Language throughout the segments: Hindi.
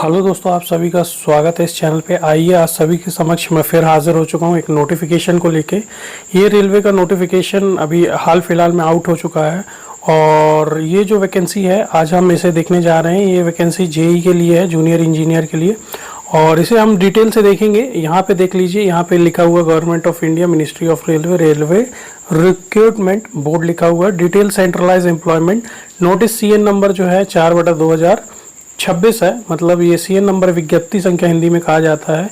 हेलो दोस्तों, आप सभी का स्वागत है इस चैनल पे। आइए आज सभी के समक्ष मैं फिर हाजिर हो चुका हूँ एक नोटिफिकेशन को लेके। ये रेलवे का नोटिफिकेशन अभी हाल फिलहाल में आउट हो चुका है और ये जो वैकेंसी है आज हम इसे देखने जा रहे हैं। ये वैकेंसी जेई के लिए है, जूनियर इंजीनियर के लिए, और इसे हम डिटेल से देखेंगे। यहाँ पे देख लीजिए, यहाँ पे लिखा हुआ government of India, ministry of railway, railway recruitment board लिखा हुआ है, detail centralise employment notice. CN number जो है 4/2026 है, मतलब ये सीएन नंबर विज्ञप्ति संख्या हिंदी में कहा जाता है।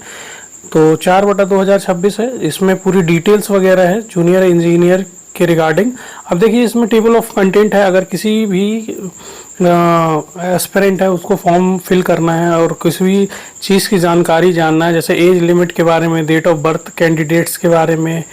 तो 4/2026 है, इसमें पूरी डिटेल्स वगैरह है जूनियर इंजीनियर के रिगार्डिंग। अब देखिए इसमें टेबल ऑफ कंटेंट है, अगर किसी भी एस्पिरेंट है उसको फॉर्म फिल करना है और किसी भी चीज़ की जानकारी जानना है, जैसे एज लिमिट के बारे में, डेट ऑफ बर्थ कैंडिडेट्स के बारे में,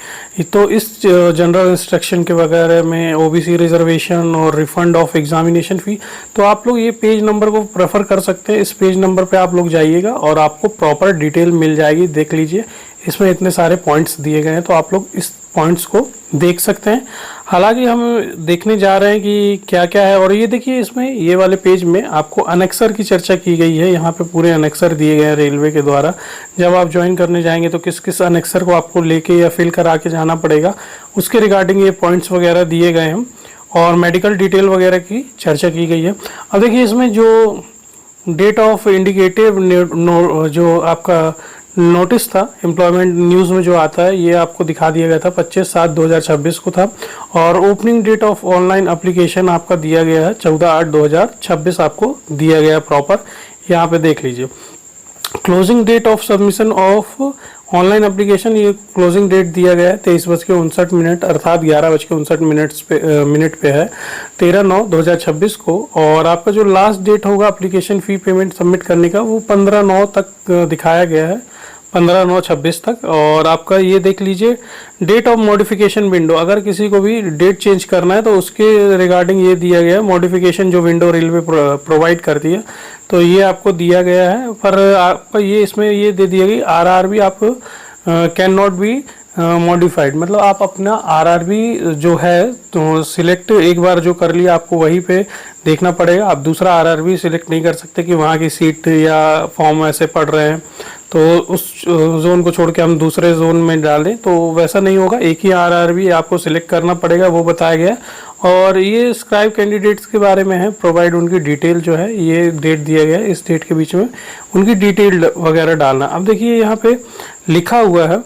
तो इस जनरल इंस्ट्रक्शन के वगैरह में, ओबीसी रिजर्वेशन और रिफंड ऑफ एग्जामिनेशन फ़ी, तो आप लोग ये पेज नंबर को प्रेफर कर सकते हैं। इस पेज नंबर पे आप लोग जाइएगा और आपको प्रॉपर डिटेल मिल जाएगी। देख लीजिए इसमें इतने सारे पॉइंट्स दिए गए हैं, तो आप लोग इस पॉइंट्स को देख सकते हैं। हालांकि हम देखने जा रहे हैं कि क्या क्या है। और ये देखिए इसमें ये वाले पेज में आपको अनेक्सर की चर्चा की गई है। यहाँ पे पूरे अनेक्सर दिए गए हैं रेलवे के द्वारा। जब आप ज्वाइन करने जाएंगे तो किस किस अनेक्सर को आपको लेके या फिल करा के जाना पड़ेगा, उसके रिगार्डिंग ये पॉइंट्स वगैरह दिए गए हैं और मेडिकल डिटेल वगैरह की चर्चा की गई है। अब देखिए इसमें जो डेट ऑफ इंडिकेटिव जो आपका नोटिस था एम्प्लॉयमेंट न्यूज़ में जो आता है, ये आपको दिखा दिया गया था 25/7/2026 को था। और opening date of online application आपका दिया गया है 14/8/2026 आपको दिया गया प्रॉपर। यहाँ पे देख लीजिए closing date of submission of online application, ये क्लोजिंग डेट दिया गया है 23:59 अर्थात 11:59 मिनट पे है 13/9/2026 को। और आपका जो लास्ट डेट होगा एप्लीकेशन फ़ी पेमेंट सबमिट करने का, वो 15/9 तक दिखाया गया है, 15/9/26 तक। और आपका ये देख लीजिए डेट ऑफ मॉडिफिकेशन विंडो, अगर किसी को भी डेट चेंज करना है तो उसके रिगार्डिंग ये दिया गया है मॉडिफिकेशन जो विंडो रेलवे प्रोवाइड करती है, तो ये आपको दिया गया है। पर आपका ये इसमें ये दे दिया गई आरआरबी आप कैन नॉट बी मॉडिफाइड, मतलब आप अपना आरआरबी जो है तो सिलेक्ट एक बार जो कर लिया आपको वहीं पे देखना पड़ेगा। आप दूसरा आरआरबी सिलेक्ट नहीं कर सकते कि वहाँ की सीट या फॉर्म ऐसे पड़ रहे हैं तो उस जोन को छोड़ के हम दूसरे जोन में डालें, तो वैसा नहीं होगा। एक ही आरआरबी आपको सिलेक्ट करना पड़ेगा, वो बताया गया। और ये स्क्राइब कैंडिडेट्स के बारे में है, प्रोवाइड उनकी डिटेल जो है, ये डेट दिया गया है, इस डेट के बीच में उनकी डिटेल वगैरह डालना। अब देखिए यहाँ पे लिखा हुआ है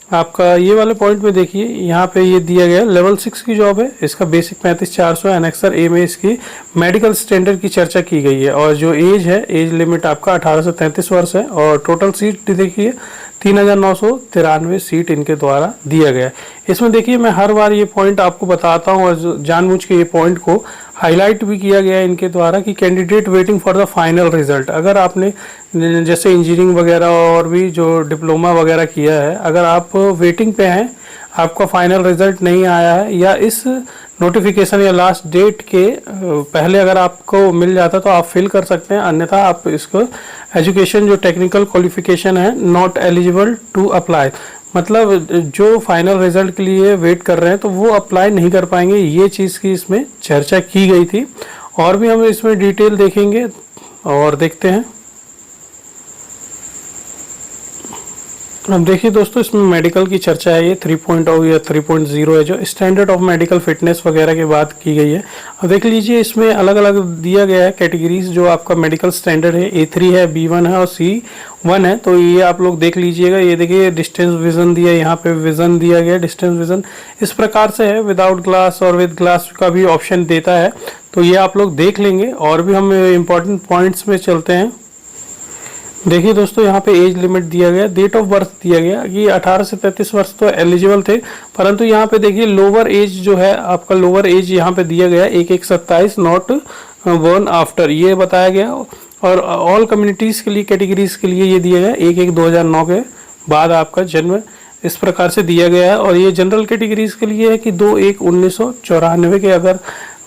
आपका ये वाले पॉइंट में, देखिए यहाँ पे ये दिया गया लेवल 6 की जॉब है, इसका बेसिक 35,400 एनेक्सर ए में इसकी मेडिकल स्टैंडर्ड की चर्चा की गई है। और जो एज है, एज लिमिट आपका 18 से 33 वर्ष है। और टोटल सीट देखिए 3,993 सीट इनके द्वारा दिया गया है। इसमें देखिए मैं हर बार ये पॉइंट आपको बताता हूँ और जानबूझ के ये पॉइंट को हाईलाइट भी किया गया है इनके द्वारा कि candidate waiting for the final result. अगर आपने जैसे इंजीनियरिंग वगैरह और भी जो डिप्लोमा वगैरह किया है, अगर आप वेटिंग पे हैं, आपका फाइनल रिजल्ट नहीं आया है या इस नोटिफिकेशन या लास्ट डेट के पहले अगर आपको मिल जाता तो आप फिल कर सकते हैं, अन्यथा आप इसको एजुकेशन जो टेक्निकल क्वालिफिकेशन है नॉट एलिजिबल टू अप्लाई, मतलब जो फाइनल रिजल्ट के लिए वेट कर रहे हैं तो वो अप्लाई नहीं कर पाएंगे। ये चीज़ की इसमें चर्चा की गई थी और भी हम इसमें डिटेल देखेंगे और देखते हैं। अब देखिए दोस्तों इसमें मेडिकल की चर्चा है, ये 3.0 या 3.0 है, जो स्टैंडर्ड ऑफ मेडिकल फिटनेस वगैरह की बात की गई है। अब देख लीजिए इसमें अलग अलग दिया गया है कैटेगरीज, जो आपका मेडिकल स्टैंडर्ड है A3 है, B1 है और C1 है। तो ये आप लोग देख लीजिएगा। ये देखिए डिस्टेंस विजन दिया, यहाँ पे विजन दिया गया, डिस्टेंस विजन इस प्रकार से है, विदाउट ग्लास और विद ग्लास का भी ऑप्शन देता है, तो ये आप लोग देख लेंगे। और भी हम इम्पोर्टेंट पॉइंट्स में चलते हैं। देखिए दोस्तों यहाँ पे एज लिमिट दिया गया, डेट ऑफ बर्थ दिया गया कि 18 से 33 वर्ष तो एलिजिबल थे, परंतु यहाँ पे देखिए लोअर एज जो है आपका, लोअर एज यहाँ पे दिया गया 1/1/27 नॉट बोर्न आफ्टर, ये बताया गया। और ऑल कम्युनिटीज़ के लिए, कैटेगरीज के लिए ये दिया गया 1/1/2009 के बाद आपका जन्म, इस प्रकार से दिया गया है। और ये जनरल कैटेगरीज के लिए है कि 2/1/1994 के अगर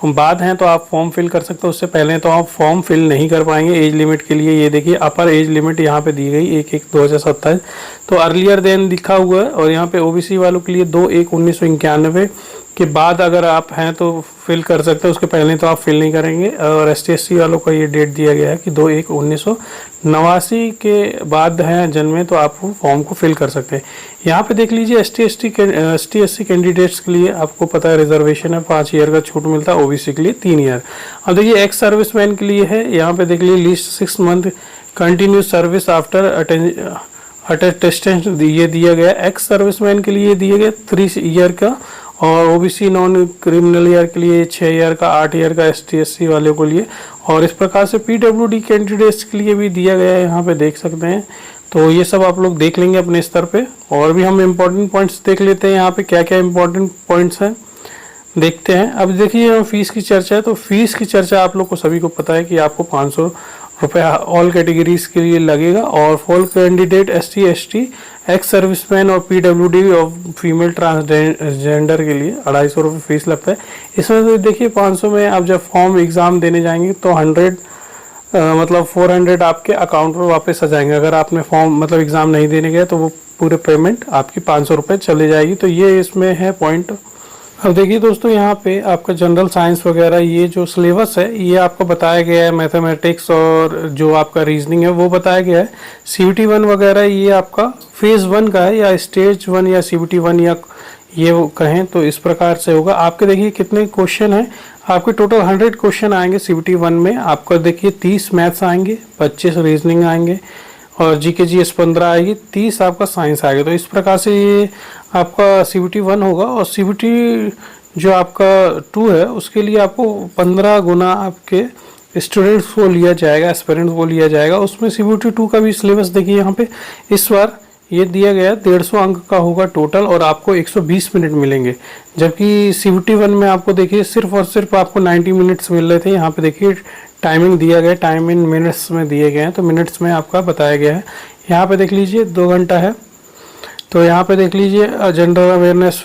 बाद हैं तो आप फॉर्म फिल कर सकते हो, उससे पहले तो आप फॉर्म फिल नहीं कर पाएंगे एज लिमिट के लिए। ये देखिए अपर एज लिमिट यहाँ पे दी गई 1/1/2027, तो अर्लियर देन लिखा हुआ है। और यहाँ पे ओबीसी वालों के लिए 2/1/1991 के बाद अगर आप हैं तो फिल कर सकते हैं, उसके पहले तो आप फिल नहीं करेंगे। और ST/SC वालों का ये डेट दिया गया है कि 2/1/1989 के बाद हैं जन्मे तो आप फॉर्म को फिल कर सकते हैं। यहाँ पे देख लीजिए ST/SC कैंडिडेट्स के लिए आपको पता है रिजर्वेशन है, 5 ईयर का छूट मिलता है, OBC के लिए 3 ईयर। अब देखिए एक्स सर्विसमैन के लिए है, यहाँ पे देख लीजिए least 6 month continuous service after attestation ये दिया गया। एक्स सर्विसमैन के लिए दिया गया 3 ईयर का, और OBC नॉन क्रिमिनल ईयर के लिए 6 ईयर का, 8 ईयर का ST/SC वाले को लिए। और इस प्रकार से PWD कैंडिडेट्स के लिए भी दिया गया है, यहाँ पे देख सकते हैं। तो ये सब आप लोग देख लेंगे अपने स्तर पे। और भी हम इम्पोर्टेंट पॉइंट्स देख लेते हैं, यहाँ पे क्या क्या इम्पोर्टेंट पॉइंट्स हैं देखते हैं। अब देखिए फीस की चर्चा है, तो फीस की चर्चा आप लोग को सभी को पता है कि आपको 500 रुपये ऑल कैटेगरीज के लिए लगेगा। और fall candidate ST/ST, ex serviceman और PWD और फीमेल ट्रांसजेंडर के लिए 250 रुपये फीस लगता है। इसमें तो देखिए 500 में आप जब फॉर्म एग्ज़ाम देने जाएंगे तो 400 आपके अकाउंट में वापस आ जाएंगे। अगर आपने फॉर्म मतलब एग्ज़ाम नहीं देने गए तो वो पूरे पेमेंट आपकी 500 रुपये चले जाएगी। तो ये इसमें है पॉइंट। अब देखिए दोस्तों, यहाँ पे आपका जनरल साइंस वगैरह ये जो सिलेबस है ये आपको बताया गया है। मैथमेटिक्स और जो आपका रीजनिंग है वो बताया गया है। CBT 1 वगैरह ये आपका फेज़ 1 का है, या स्टेज 1 या CBT 1 या ये वो कहें तो इस प्रकार से होगा। आपके देखिए कितने क्वेश्चन हैं, आपके टोटल 100 क्वेश्चन आएंगे CBT 1 में। आपका देखिए 30 मैथ्स आएंगे, 25 रीजनिंग आएंगे, और GK GS 15 आएगी, 30 आपका साइंस आएगा। तो इस प्रकार से ये आपका CBT 1 होगा। और CBT जो आपका 2 है उसके लिए आपको 15 गुना आपके स्टूडेंट्स को लिया जाएगा, एस्पिरेंट्स को लिया जाएगा। उसमें CBT 2 का भी सिलेबस देखिए यहाँ पे इस बार ये दिया गया 150 अंक का होगा टोटल, और आपको 120 मिनट मिलेंगे। जबकि CBT 1 में आपको देखिए सिर्फ और सिर्फ आपको 90 मिनट्स मिल रहे थे। यहाँ पे देखिए टाइमिंग दिया गया, टाइम इन मिनट्स में दिए गए हैं, तो मिनट्स में आपका बताया गया है। यहाँ पे देख लीजिए 2 घंटा है। तो यहाँ पे देख लीजिए जनरल अवेयरनेस,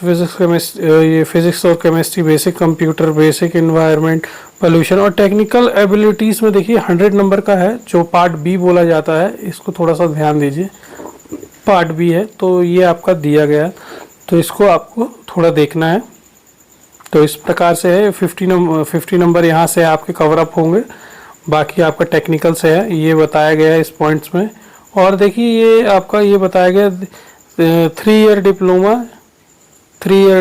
फिजिक्स और chemistry, basic computer, basic environment, pollution और टेक्निकल एबिलिटीज़ में देखिए 100 नंबर का है, जो पार्ट B बोला जाता है। इसको थोड़ा सा ध्यान दीजिए, पार्ट B है तो ये आपका दिया गया है, तो इसको आपको थोड़ा देखना है। तो इस प्रकार से है 50 नंबर यहाँ से आपके कवर अप होंगे। बाकी आपका टेक्निकल से है, ये बताया गया है इस पॉइंट्स में। और देखिए ये आपका ये बताया गया 3 year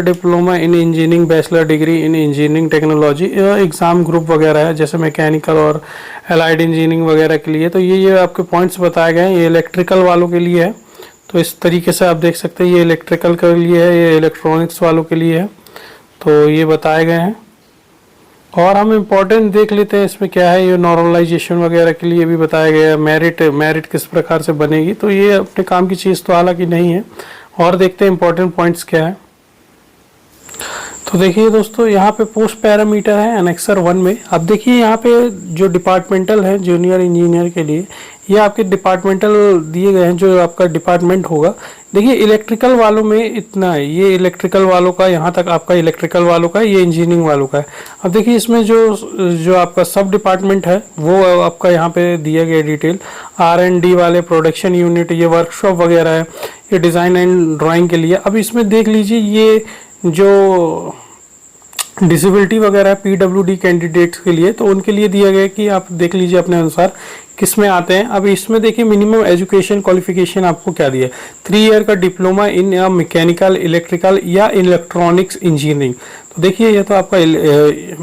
diploma in engineering, bachelor degree in engineering technology. Exam group वगैरह है जैसे मैकेनिकल और एलाइड इंजीनियरिंग वगैरह के लिए। तो ये आपके पॉइंट्स बताए गए हैं। ये इलेक्ट्रिकल वालों के लिए है, तो इस तरीके से आप देख सकते हैं। ये इलेक्ट्रिकल के लिए है, ये इलेक्ट्रॉनिक्स वालों के लिए है, तो ये बताए गए हैं। और हम इम्पोर्टेंट देख लेते हैं इसमें क्या है। ये नॉर्मलाइजेशन वगैरह के लिए भी बताया गया है। मेरिट किस प्रकार से बनेगी, तो ये अपने काम की चीज़ तो हालांकि नहीं है। और देखते हैं इम्पोर्टेंट पॉइंट्स क्या है। तो देखिए दोस्तों, यहाँ पे पोस्ट पैरामीटर है एनेक्सर 1 में। अब देखिए यहाँ पे जो डिपार्टमेंटल है जूनियर इंजीनियर के लिए, ये आपके डिपार्टमेंटल दिए गए हैं, जो आपका डिपार्टमेंट होगा। देखिए इलेक्ट्रिकल वालों में इतना है, ये इलेक्ट्रिकल वालों का यहाँ तक आपका इलेक्ट्रिकल वालों का, ये इंजीनियरिंग वालों का है। अब देखिए इसमें जो आपका सब डिपार्टमेंट है वो आपका यहाँ पे दिया गया डिटेल। R&D वाले, प्रोडक्शन यूनिट, ये वर्कशॉप वगैरह है, ये डिज़ाइन एंड ड्राइंग के लिए। अब इसमें देख लीजिए ये जो डिसेबिलिटी वगैरह है PWD कैंडिडेट्स के लिए, तो उनके लिए दिया गया है कि आप देख लीजिए अपने अनुसार किस में आते हैं। अब इसमें देखिए मिनिमम एजुकेशन क्वालिफिकेशन आपको क्या दिया है, 3 ईयर का डिप्लोमा इन या मैकेनिकल, इलेक्ट्रिकल या इलेक्ट्रॉनिक्स इंजीनियरिंग। तो देखिए ये तो आपका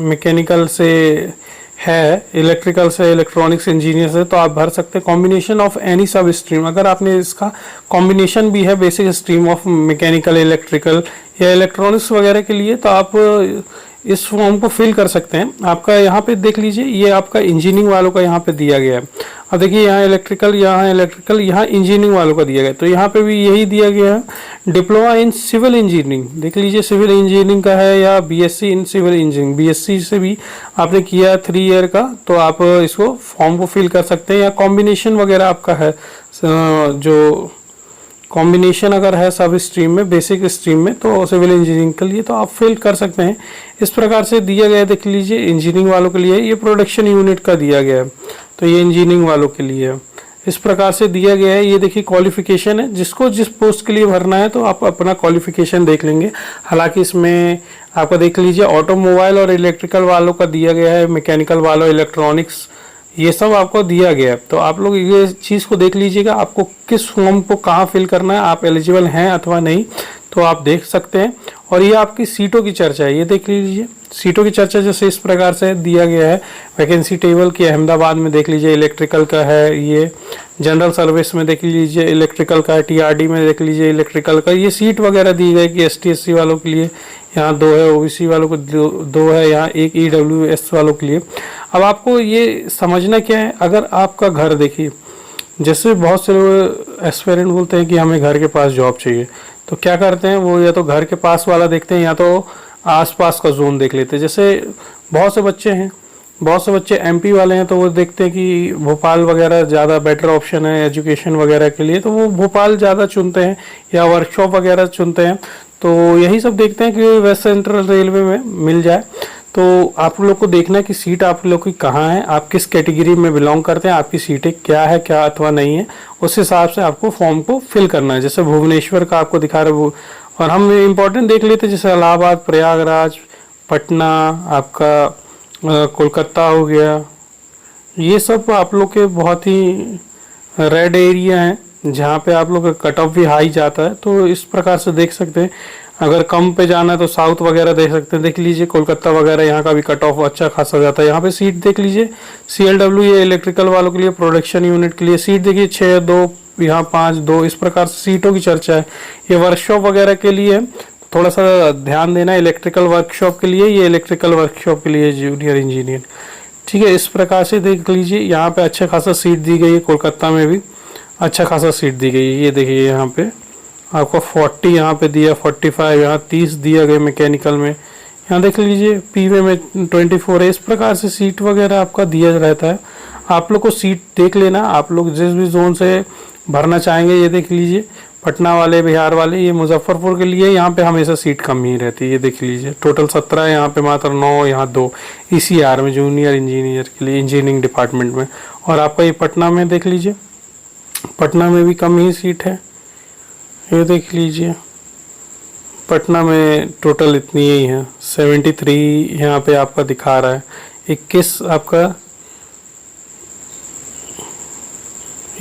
मैकेनिकल से है, इलेक्ट्रिकल से, इलेक्ट्रॉनिक्स इंजीनियर से, तो आप भर सकते हैं। कॉम्बिनेशन ऑफ एनी सब स्ट्रीम, अगर आपने इसका कॉम्बिनेशन भी है basic stream of mechanical, electrical या इलेक्ट्रॉनिक्स वगैरह के लिए, तो आप इस फॉर्म को फिल कर सकते हैं। आपका यहाँ पे देख लीजिए ये आपका इंजीनियरिंग वालों का यहाँ पे दिया गया है। अब देखिए यहाँ इलेक्ट्रिकल, यहाँ इंजीनियरिंग वालों का दिया गया है, तो यहाँ पे भी यही दिया गया है। डिप्लोमा इन सिविल इंजीनियरिंग, देख लीजिए सिविल इंजीनियरिंग का है, या BSc in civil engineering, BSc से भी आपने किया 3 ईयर का, तो आप इसको फॉर्म को फिल कर सकते हैं। या कॉम्बिनेशन वगैरह आपका है, जो कॉम्बिनेशन अगर है सब स्ट्रीम में, बेसिक स्ट्रीम में, तो सिविल इंजीनियरिंग के लिए तो आप फिल कर सकते हैं। इस प्रकार से दिया गया है, देख लीजिए इंजीनियरिंग वालों के लिए ये प्रोडक्शन यूनिट का दिया गया है, तो ये इंजीनियरिंग वालों के लिए है। इस प्रकार से दिया गया है। ये देखिए क्वालिफिकेशन है, जिसको जिस पोस्ट के लिए भरना है तो आप अपना क्वालिफिकेशन देख लेंगे। हालांकि इसमें आपका देख लीजिए ऑटोमोबाइल और इलेक्ट्रिकल वालों का दिया गया है, मैकेनिकल वालों, इलेक्ट्रॉनिक्स, ये सब आपको दिया गया है। तो आप लोग ये चीज़ को देख लीजिएगा, आपको किस फॉर्म को कहाँ फिल करना है, आप एलिजिबल हैं अथवा नहीं, तो आप देख सकते हैं। और ये आपकी सीटों की चर्चा है, ये देख लीजिए सीटों की चर्चा जैसे इस प्रकार से दिया गया है। वैकेंसी टेबल की अहमदाबाद में देख लीजिए इलेक्ट्रिकल का है, ये जनरल सर्विस में देख लीजिए इलेक्ट्रिकल का है, टीआरडी में देख लीजिए इलेक्ट्रिकल का। ये सीट वगैरह दी गई कि एसटी एससी वालों के लिए यहाँ 2 है, ओबीसी वालों को 2 है, यहाँ 1 ईडब्ल्यूएस वालों के लिए। अब आपको ये समझना क्या है, अगर आपका घर देखिए, जैसे बहुत से एस्पिरेंट बोलते हैं कि हमें घर के पास जॉब चाहिए, तो क्या करते हैं वो या तो घर के पास वाला देखते हैं या तो आसपास का जोन देख लेते हैं। जैसे बहुत से बच्चे एमपी वाले हैं तो वो देखते हैं कि भोपाल वगैरह ज़्यादा बेटर ऑप्शन है एजुकेशन वगैरह के लिए, तो वो भोपाल ज़्यादा चुनते हैं या वर्कशॉप वगैरह चुनते हैं। तो यही सब देखते हैं कि वेस्ट सेंट्रल रेलवे में मिल जाए। तो आप लोग को देखना है कि सीट आप लोग की कहाँ है, आप किस कैटेगरी में बिलोंग करते हैं, आपकी सीटें क्या है क्या अथवा नहीं है, उस हिसाब से आपको फॉर्म को फिल करना है। जैसे भुवनेश्वर का आपको दिखा रहे वो, और हम इम्पोर्टेंट देख लेते हैं जैसे इलाहाबाद, प्रयागराज, पटना, आपका कोलकाता हो गया, ये सब आप लोग के बहुत ही रेड एरिया हैं जहाँ पे आप लोग का कट ऑफ भी हाई जाता है। तो इस प्रकार से देख सकते हैं। अगर कम पे जाना है तो साउथ वगैरह देख सकते हैं, देख लीजिए कोलकाता वगैरह, यहाँ का भी कट ऑफ अच्छा खासा जाता है। यहाँ पे सीट देख लीजिए CLW, ये इलेक्ट्रिकल वालों के लिए, प्रोडक्शन यूनिट के लिए सीट देखिए 6, 2, यहाँ 5, 2, इस प्रकार से सीटों की चर्चा है। ये वर्कशॉप वगैरह के लिए थोड़ा सा ध्यान देना, इलेक्ट्रिकल वर्कशॉप के लिए, ये इलेक्ट्रिकल वर्कशॉप के लिए जूनियर इंजीनियर, ठीक है। इस प्रकार से देख लीजिए यहाँ पे अच्छा खासा सीट दी गई है, कोलकाता में भी अच्छा खासा सीट दी गई है। ये देखिए यहाँ पे आपको 40 यहाँ पे दिया, 45 यहाँ 30 दिया गया मैकेनिकल में, यहाँ देख लीजिए पीवे में 24 है। इस प्रकार से सीट वगैरह आपका दिया रहता है। आप लोग को सीट देख लेना, आप लोग जिस भी जोन से भरना चाहेंगे। ये देख लीजिए पटना वाले, बिहार वाले, ये मुजफ्फरपुर के लिए यहाँ पे हमेशा सीट कम ही रहती है। ये देख लीजिए टोटल 17 है, यहाँ पे मात्र 9, यहाँ 2 ECR में जूनियर इंजीनियर के लिए, इंजीनियरिंग डिपार्टमेंट में। और आपका ये पटना में देख लीजिए, पटना में भी कम ही सीट है। ये देख लीजिए पटना में टोटल इतनी ही है, 73 यहाँ पे आपका दिखा रहा है। 21 आपका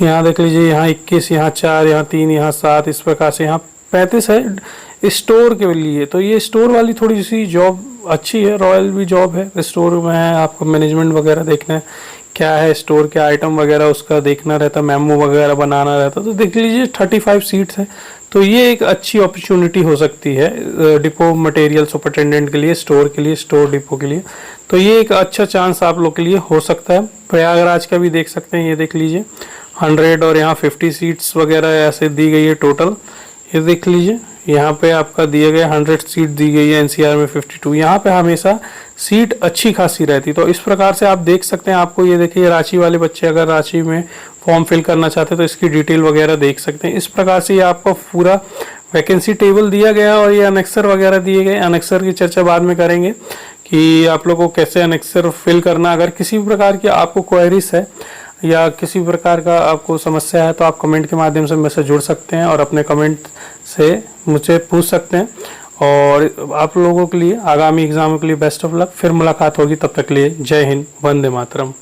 यहाँ देख लीजिए, यहाँ 21, यहाँ 4, यहाँ 3, यहाँ 7, इस प्रकार से यहाँ 35 है स्टोर के लिए। तो ये स्टोर वाली थोड़ी सी जॉब अच्छी है, रॉयल भी जॉब है, स्टोर में है, आपको मैनेजमेंट वगैरह देखना है क्या है, स्टोर के आइटम वगैरह उसका देखना रहता, मेमो वगैरह बनाना रहता। तो देख लीजिए 35 सीट्स हैं। तो ये एक अच्छी अपॉर्चुनिटी हो सकती है डिपो मटेरियल सुपरटेंडेंट के लिए, स्टोर के लिए, स्टोर डिपो के लिए। तो ये एक अच्छा चांस आप लोग के लिए हो सकता है। प्रयागराज का भी देख सकते हैं, ये देख लीजिए 100 और यहाँ 50 सीट्स वगैरह ऐसे दी गई है टोटल। ये देख लीजिए यहाँ पे आपका दिए गए 100 सीट दी गई है, NCR में 52, यहाँ पे हमेशा सीट अच्छी खासी रहती। तो इस प्रकार से आप देख सकते हैं। आपको ये देखिए रांची वाले बच्चे अगर रांची में फॉर्म फिल करना चाहते हैं तो इसकी डिटेल वगैरह देख सकते हैं। इस प्रकार से ये आपको पूरा वैकेंसी टेबल दिया गया और ये अनेक्सर वगैरह दिए गए। अनेक्सर की चर्चा बाद में करेंगे कि आप लोगों को कैसे अनेक्सर फिल करना। अगर किसी भी प्रकार की आपको क्वेरीज है या किसी प्रकार का आपको समस्या है तो आप कमेंट के माध्यम से मुझसे जुड़ सकते हैं और अपने कमेंट से मुझसे पूछ सकते हैं। और आप लोगों के लिए आगामी एग्जामों के लिए बेस्ट ऑफ लक। फिर मुलाकात होगी, तब तक के लिए जय हिंद, वंदे मातरम।